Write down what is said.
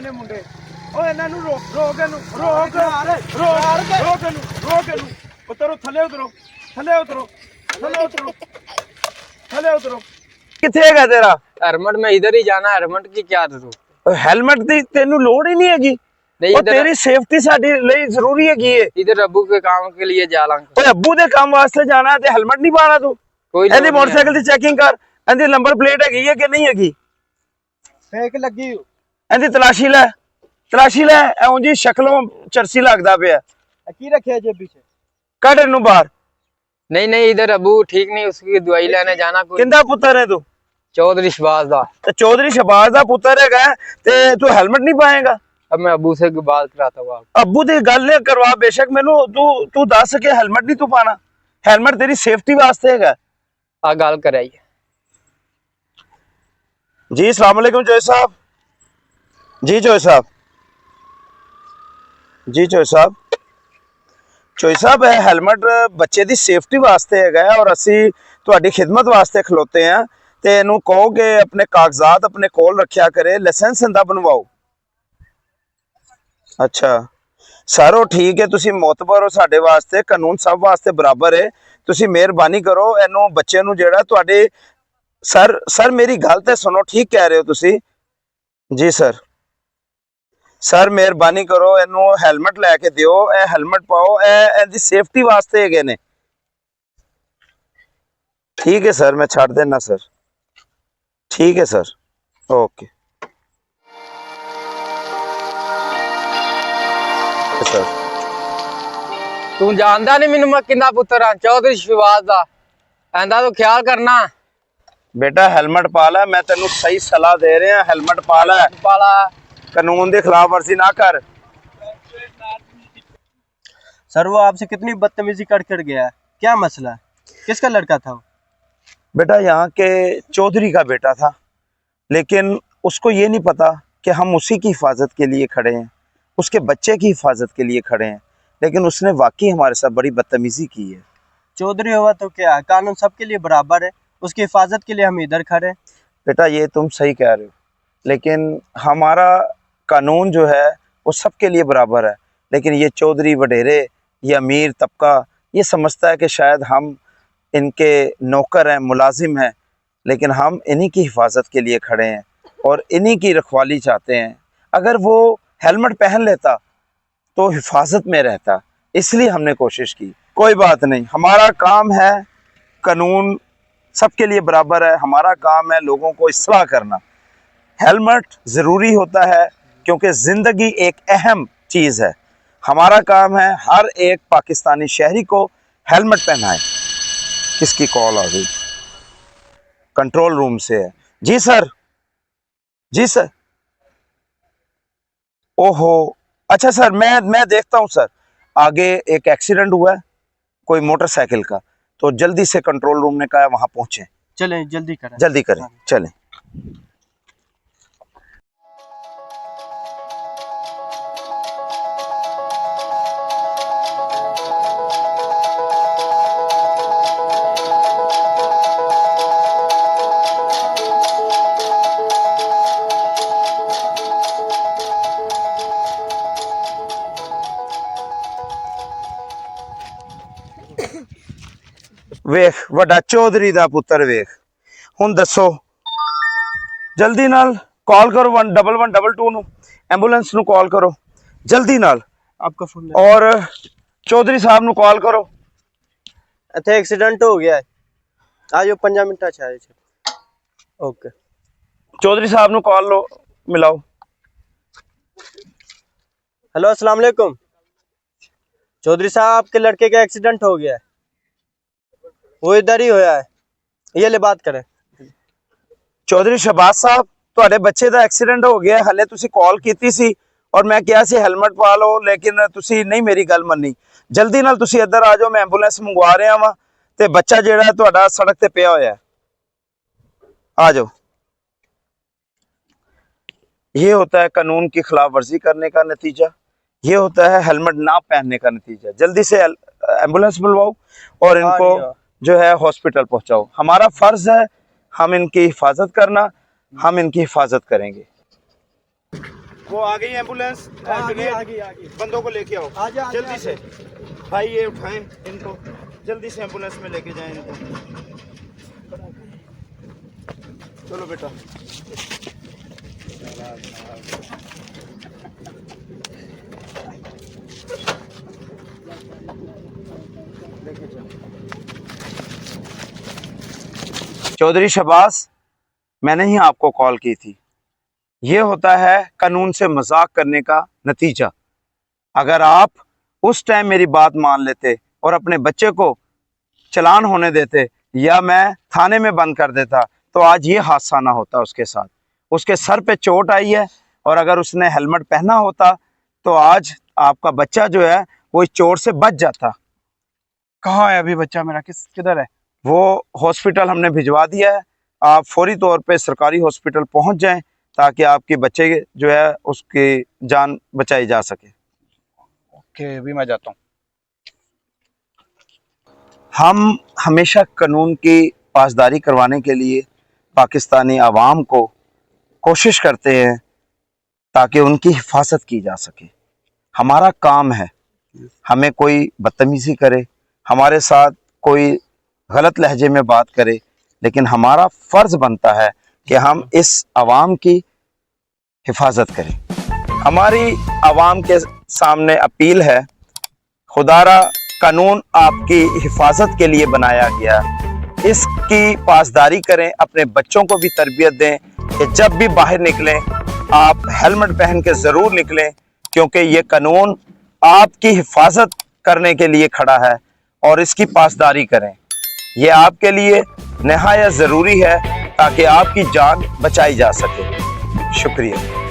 ने मुंडे ओ इन्हां नूं रोक इनू उतरो थले उतरो किथे है तेरा हेलमेट में इधर ही जाना। हेलमेट की क्या जरूरत? हेलमेट दी तेनू लोड़ ही नहीं हैगी। नहीं और तेरी सेफ्टी साडी लई जरूरी हैगी है। इधर अब्बू के काम के लिए जा लांगे। ओए अब्बू दे काम वास्ते जाना ते हेलमेट नहीं पाना तू? कोई एदी मोटरसाइकिल दी चेकिंग कर, एदी नंबर प्लेट हैगी है कि नहीं हैगी? फेक लगी एदी तलाशी ले ऐ जी शक्लों चरसी लगदा पिया। की रखे जेब पीछे कट इनू बाहर। नहीं इधर अब्बू ठीक नहीं, उसकी दवाई लेने जाना। कोई किंदा पुत्र है तू? चौधरी शहबाज दा। ते चौधरी शहबाज दा पुत्र हैगा ते तू हेलमेट नहीं पाएगा? अब मैं अब्बू से बात कराता हूँ। अब्बू दी गल करवा बेशक मैनू तू दस के हेलमेट नहीं तू पाना। हेलमेट तेरी सेफ्टी वास्ते हैगा। आ गल कराइए जी। अस्सलाम वालेकुम चोई साहब। जी चोई साहब, जी चोई साहब, चोई साहब हेलमेट बच्चे दी सेफ्टी वास्ते हैगा और असी तुहाडी खिदमत वास्ते खलोते हैं ते इनू कहो कि अपने कागजात अपने कोल रखिया करे, लाइसेंस इंदा बनवाओ। अच्छा सर वो ठीक है, तुसी मोतबर हो साडे वास्ते, कानून सब वास्ते बराबर है। तुसी मेहरबानी करो इनू बच्चे नू जेड़ा तुहाडे सर मेरी गल ते सुनो, ठीक कह रहे हो तुसी जी सर मेहरबानी करो इनू हेलमेट लैके दियो, ए हेलमेट पाओ, ए सेफ्टी वास्ते हैगे ने। ठीक है सर, मैं छड़ देना सर। ठीक है सर, ओके सर। तू जानदा नहीं मैनू, मैं किंदा पुत्र हां, चौधरी शहबाज दा। एंदा तो ख्याल करना बेटा। हेलमेट पा ला, मैं तेनू सही सलाह दे रहा, हेलमेट पा ला। पाला कानून की खिलाफ वर्जी ना कर। सर वो आपसे कितनी बदतमीजी कर गया है, क्या मसला है? किसका लड़का था वो? बेटा यहाँ के चौधरी का बेटा था, लेकिन उसको ये नहीं पता कि हम उसी की हिफाजत के लिए खड़े हैं, उसके बच्चे की हिफाजत के लिए खड़े हैं, लेकिन उसने वाकई हमारे साथ बड़ी बदतमीजी की है। चौधरी हुआ तो क्या, कानून सबके लिए बराबर है, उसकी हिफाजत के लिए हम इधर खड़े हैं। बेटा ये तुम सही कह रहे हो, लेकिन हमारा कानून जो है वो सबके लिए बराबर है, लेकिन ये चौधरी वडेरे, ये अमीर तबका ये समझता है कि शायद हम इनके नौकर हैं, मुलाजिम हैं, लेकिन हम इन्हीं की हिफाजत के लिए खड़े हैं और इन्हीं की रखवाली चाहते हैं। अगर वो हेलमेट पहन लेता तो हिफाजत में रहता, इसलिए हमने कोशिश की। कोई बात नहीं, हमारा काम है, कानून सबके लिए बराबर है, हमारा काम है लोगों को इस्लाह करना। हेलमेट ज़रूरी होता है क्योंकि ज़िंदगी एक अहम चीज़ है। हमारा काम है हर एक पाकिस्तानी शहरी को हेलमेट पहनाए। किसकी कॉल आ गई? कंट्रोल रूम से है। जी सर, जी सर। ओहो अच्छा सर, मैं देखता हूँ सर। आगे एक एक्सीडेंट हुआ है कोई मोटरसाइकिल का, तो जल्दी से कंट्रोल रूम ने कहा वहां पहुंचे। चलें जल्दी करें चलें। वेख वड्डा चौधरी दा पुत्र वेख, हुण दसो जल्दी नाल कॉल करो 1112 नू, एंबुलेंस नू कॉल करो जल्दी नाल। आपका फोन और चौधरी साहब नू कॉल करो। इत्थे एक्सीडेंट हो गया है, आ जाओ 5 मिनट आए। ओके चौधरी साहब नू कॉल लो, मिलाओ। हेलो अस्सलाम वालेकुम। चौधरी साहब आपके लड़के का एक्सीडेंट हो गया है, वो इधर ही होया है, ये ले बात करें। चौधरी शहबाज साहब तुहाडे बच्चे दा एक्सीडेंट हो गया, हले तुसी कॉल कीती सी और मैं कहा सी हेलमेट पा लो, लेकिन तुसी नहीं मेरी गल मन्नी। जल्दी नाल तुसी इधर आ जाओ, मैं एंबुलेंस मंगवा रहा वा ते बच्चा जेड़ा है तुहाडा सड़क ते पिया होया है। आ जाओ। ये होता है कानून की खिलाफ वर्जी करने का नतीजा, ये होता है हेलमेट ना पहनने का नतीजा। जल्दी से एम्बुलेंस बुलवाओ और इनको जो है हॉस्पिटल पहुंचाओ। हमारा फर्ज है हम इनकी हिफाजत करना, हम इनकी हिफाजत करेंगे। वो आ गई एम्बुलेंस, बंदों को लेके आओ जल्दी से। भाई ये उठाएं इनको, जल्दी से एम्बुलेंस में लेके जाएं इनको। चलो बेटा। चौधरी शहबाज, मैंने ही आपको कॉल की थी। ये होता है कानून से मजाक करने का नतीजा। अगर आप उस टाइम मेरी बात मान लेते और अपने बच्चे को चलान होने देते या मैं थाने में बंद कर देता तो आज ये हादसा ना होता उसके साथ। उसके सर पे चोट आई है और अगर उसने हेलमेट पहना होता तो आज आपका बच्चा जो है वो इस चोट से बच जाता। कहाँ है अभी बच्चा मेरा? किधर है? वो हॉस्पिटल हमने भिजवा दिया है। आप फौरी तौर पे सरकारी हॉस्पिटल पहुंच जाएं ताकि आपके बच्चे जो है उसकी जान बचाई जा सके। ओके, अभी मैं जाता हूँ। हम हमेशा कानून की पासदारी करवाने के लिए पाकिस्तानी आवाम को कोशिश करते हैं ताकि उनकी हिफाजत की जा सके। हमारा काम है, हमें कोई बदतमीजी करे, हमारे साथ कोई गलत लहजे में बात करे, लेकिन हमारा फर्ज बनता है कि हम इस आवाम की हिफाजत करें। हमारी आवाम के सामने अपील है, खुदारा कानून आपकी हिफाजत के लिए बनाया गया, इसकी पासदारी करें, अपने बच्चों को भी तरबियत दें कि जब भी बाहर निकलें आप हेलमेट पहन के ज़रूर निकलें, क्योंकि ये कानून आपकी हिफाजत करने के लिए खड़ा है और इसकी पासदारी करें। ये आपके लिए नहायत ज़रूरी है ताकि आपकी जान बचाई जा सके। शुक्रिया।